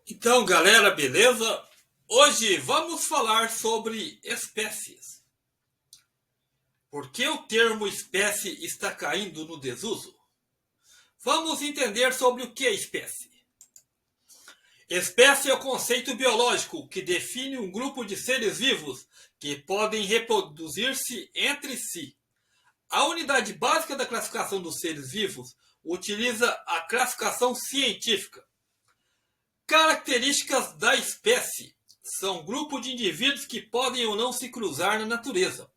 Então, galera, beleza? Hoje vamos falar sobre espécies. Por que o termo espécie está caindo no desuso? Vamos entender sobre o que é espécie. Espécie é o conceito biológico que define um grupo de seres vivos que podem reproduzir-se entre si. A unidade básica da classificação dos seres vivos utiliza a classificação científica. Características da espécie. São grupos de indivíduos que podem ou não se cruzar na natureza.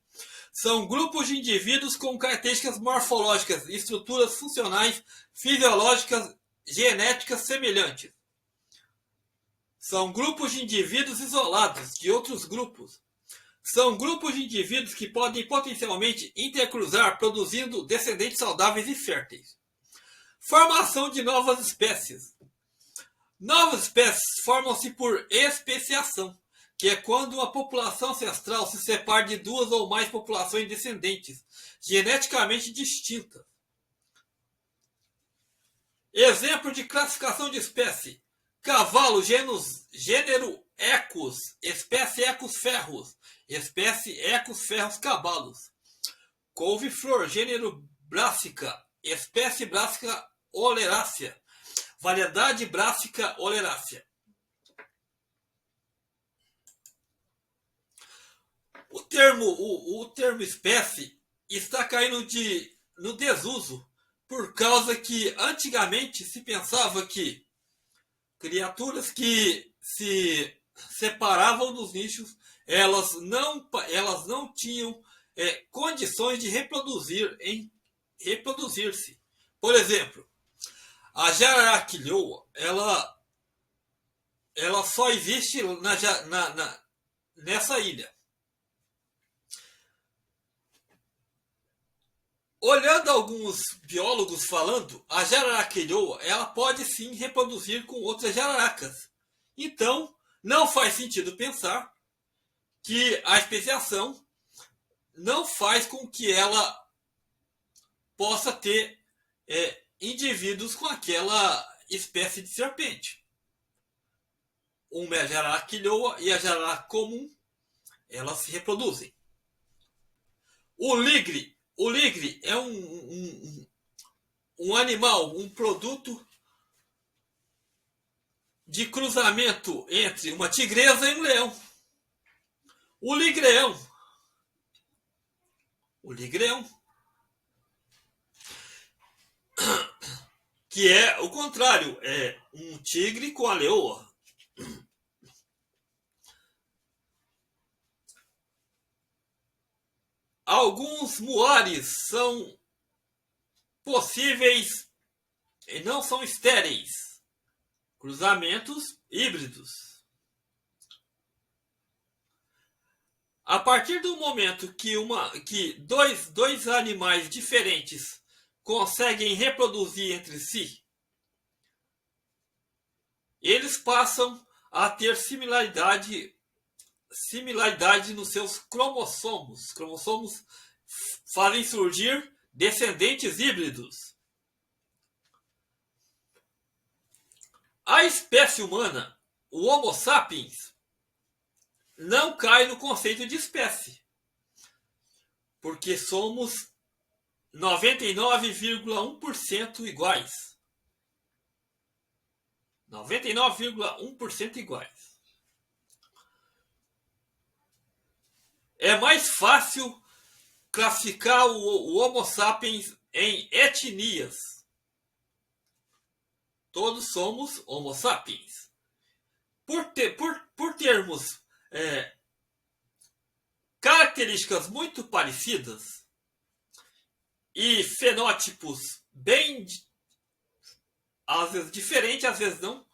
São grupos de indivíduos com características morfológicas, estruturas funcionais, fisiológicas, genéticas semelhantes. São grupos de indivíduos isolados de outros grupos. São grupos de indivíduos que podem potencialmente intercruzar, produzindo descendentes saudáveis e férteis. Formação de novas espécies. Novas espécies formam-se por especiação, que é quando uma população ancestral se separa de duas ou mais populações descendentes, geneticamente distintas. Exemplo de classificação de espécie: cavalo, gênero Equus, espécie Equus ferrus, espécie Equus ferrus cavalos. Couve-flor, gênero Brassica, espécie Brassica oleracea, variedade Brassica oleracea. O termo espécie está caindo no desuso por causa que antigamente se pensava que criaturas que se separavam dos nichos elas não tinham condições de reproduzir-se. Por exemplo, a jararaquilhoa, ela só existe nessa ilha. Olhando alguns biólogos falando, a jararaquilhoa ela pode sim reproduzir com outras jararacas. Então, não faz sentido pensar que a especiação não faz com que ela possa ter indivíduos com aquela espécie de serpente. Uma é a jararaquilhoa e a jararaca comum, elas se reproduzem. O ligre é um animal, um produto de cruzamento entre uma tigresa e um leão. O ligreão, que é o contrário, é um tigre com a leoa. Alguns muares são possíveis e não são estéreis. Cruzamentos híbridos. A partir do momento que dois animais diferentes conseguem reproduzir entre si, eles passam a ter similaridade nos seus cromossomos. Os cromossomos fazem surgir descendentes híbridos. A espécie humana, o Homo sapiens, não cai no conceito de espécie, porque somos 99,1% iguais. 99,1% iguais. É mais fácil classificar o Homo sapiens em etnias. Todos somos Homo sapiens. Por termos características muito parecidas e fenótipos bem, às vezes diferentes, às vezes não,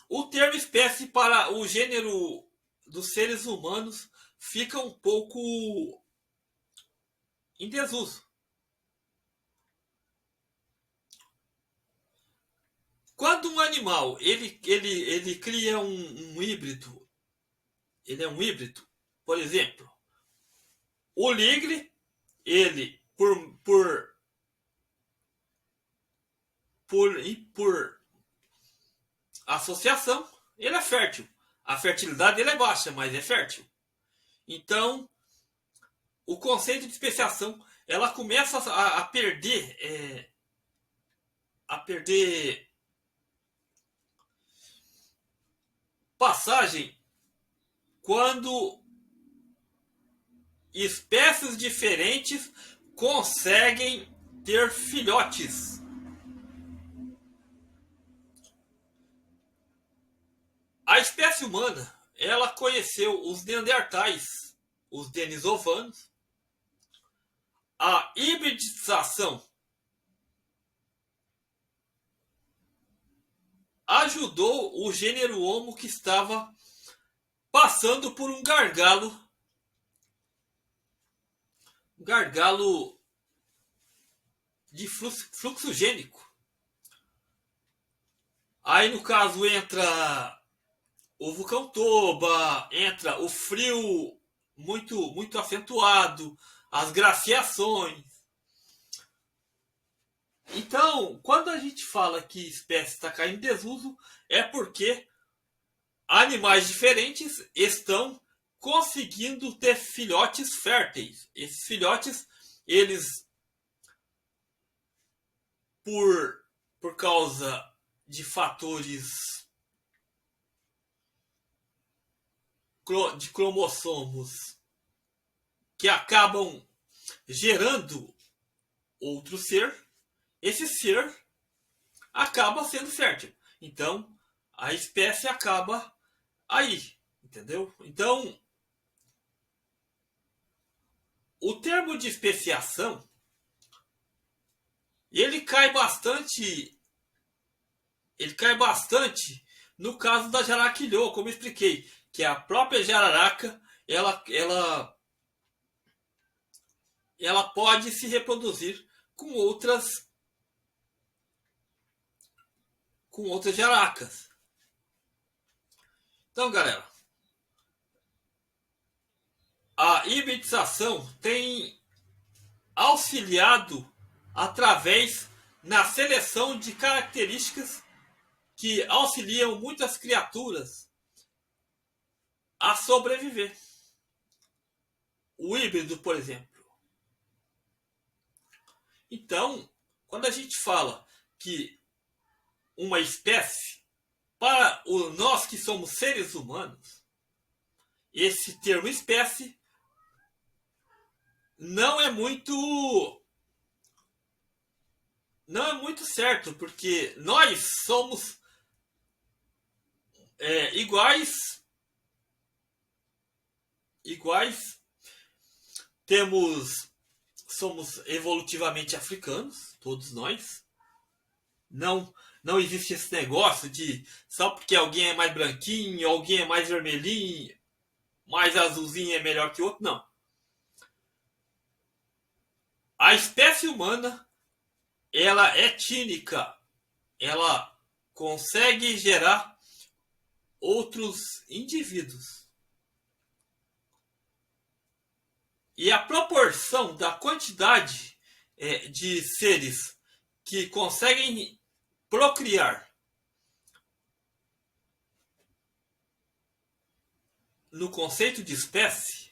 o termo espécie para o gênero dos seres humanos fica um pouco em desuso. Quando um animal ele cria um híbrido, ele é um híbrido, por exemplo, o ligre, ele por associação, ele é fértil. A fertilidade dele é baixa, mas é fértil. Então, o conceito de especiação, ela começa a perder passagem quando espécies diferentes conseguem ter filhotes. A espécie humana, ela conheceu os neandertais, os denisovanos. A hibridização ajudou o gênero Homo, que estava passando por um gargalo de fluxo gênico. Aí, no caso, entra o vulcão Toba, entra o frio muito acentuado, as glaciações. Então, quando a gente fala que espécie está caindo em desuso, é porque animais diferentes estão conseguindo ter filhotes férteis. Esses filhotes, eles, por causa de fatores de cromossomos que acabam gerando outro ser, esse ser acaba sendo fértil. Então, a espécie acaba aí, entendeu? Então, o termo de especiação, ele cai bastante no caso da jararaquilhô, como eu expliquei, que a própria jararaca, ela pode se reproduzir com outras jararacas. Então, galera, a hibridização tem auxiliado através na seleção de características que auxiliam muitas criaturas a sobreviver. O híbrido, por exemplo. Então, quando a gente fala que uma espécie, para nós que somos seres humanos, esse termo espécie não é muito certo, porque nós somos iguais, somos evolutivamente africanos, todos nós. Não existe esse negócio de só porque alguém é mais branquinho, alguém é mais vermelhinho, mais azulzinho é melhor que o outro, não. A espécie humana, ela é tínica, ela consegue gerar outros indivíduos. E a proporção da quantidade de seres que conseguem procriar no conceito de espécie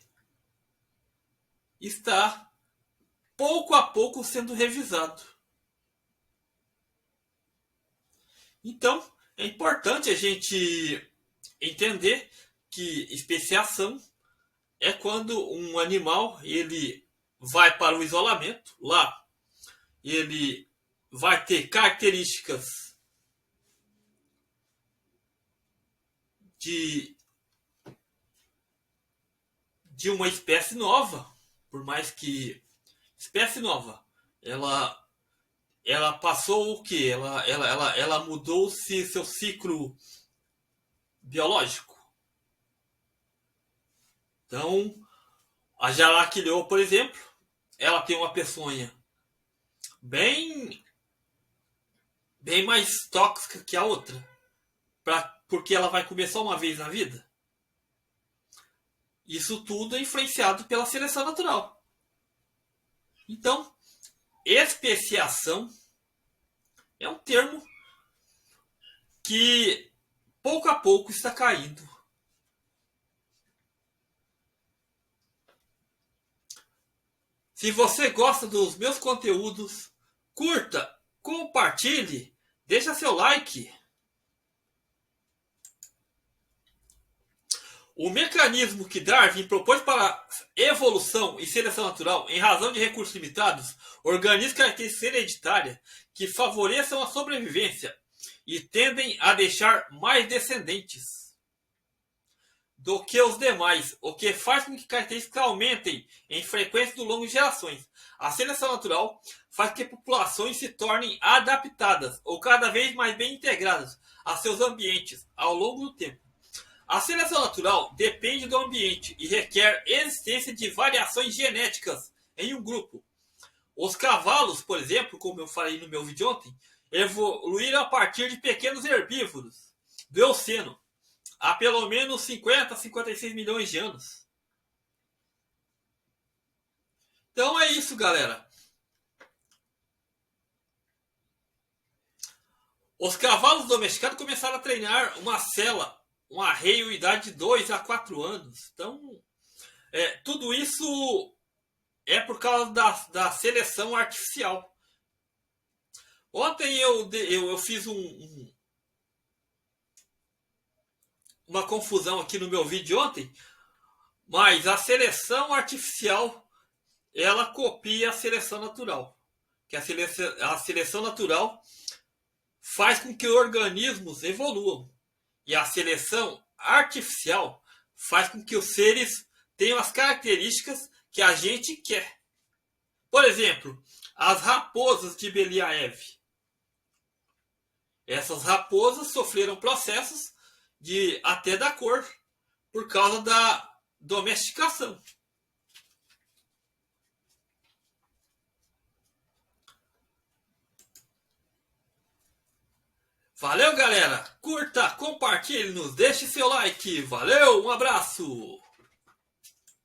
está pouco a pouco sendo revisado. Então, é importante a gente entender que especiação é quando um animal ele vai para o isolamento. Lá ele vai ter características de uma espécie nova, por mais que espécie nova, ela passou o que? Ela mudou-se seu ciclo biológico. Então, a jararaquilhô, por exemplo, ela tem uma peçonha bem mais tóxica que a outra, porque ela vai comer só uma vez na vida. Isso tudo é influenciado pela seleção natural. Então, especiação é um termo que pouco a pouco está caindo. Se você gosta dos meus conteúdos, curta, compartilhe, deixa seu like. O mecanismo que Darwin propôs para evolução e seleção natural, em razão de recursos limitados, organiza características hereditárias que favoreçam a sobrevivência e tendem a deixar mais descendentes do que os demais, o que faz com que características aumentem em frequência ao longo de gerações. A seleção natural faz com que populações se tornem adaptadas ou cada vez mais bem integradas a seus ambientes ao longo do tempo. A seleção natural depende do ambiente e requer existência de variações genéticas em um grupo. Os cavalos, por exemplo, como eu falei no meu vídeo ontem, evoluíram a partir de pequenos herbívoros do Eoceno, há pelo menos 50 a 56 milhões de anos. Então é isso, galera. Os cavalos domesticados começaram a treinar uma sela, um arreio, idade de 2 a 4 anos. Então, tudo isso é por causa da seleção artificial. Ontem eu fiz uma confusão aqui no meu vídeo ontem, mas a seleção artificial ela copia a seleção natural. Que a seleção natural faz com que organismos evoluam. E a seleção artificial faz com que os seres tenham as características que a gente quer. Por exemplo, as raposas de Beliaev. Essas raposas sofreram processos de até da cor por causa da domesticação. Valeu, galera! Curta, compartilhe, nos deixe seu like. Valeu, um abraço!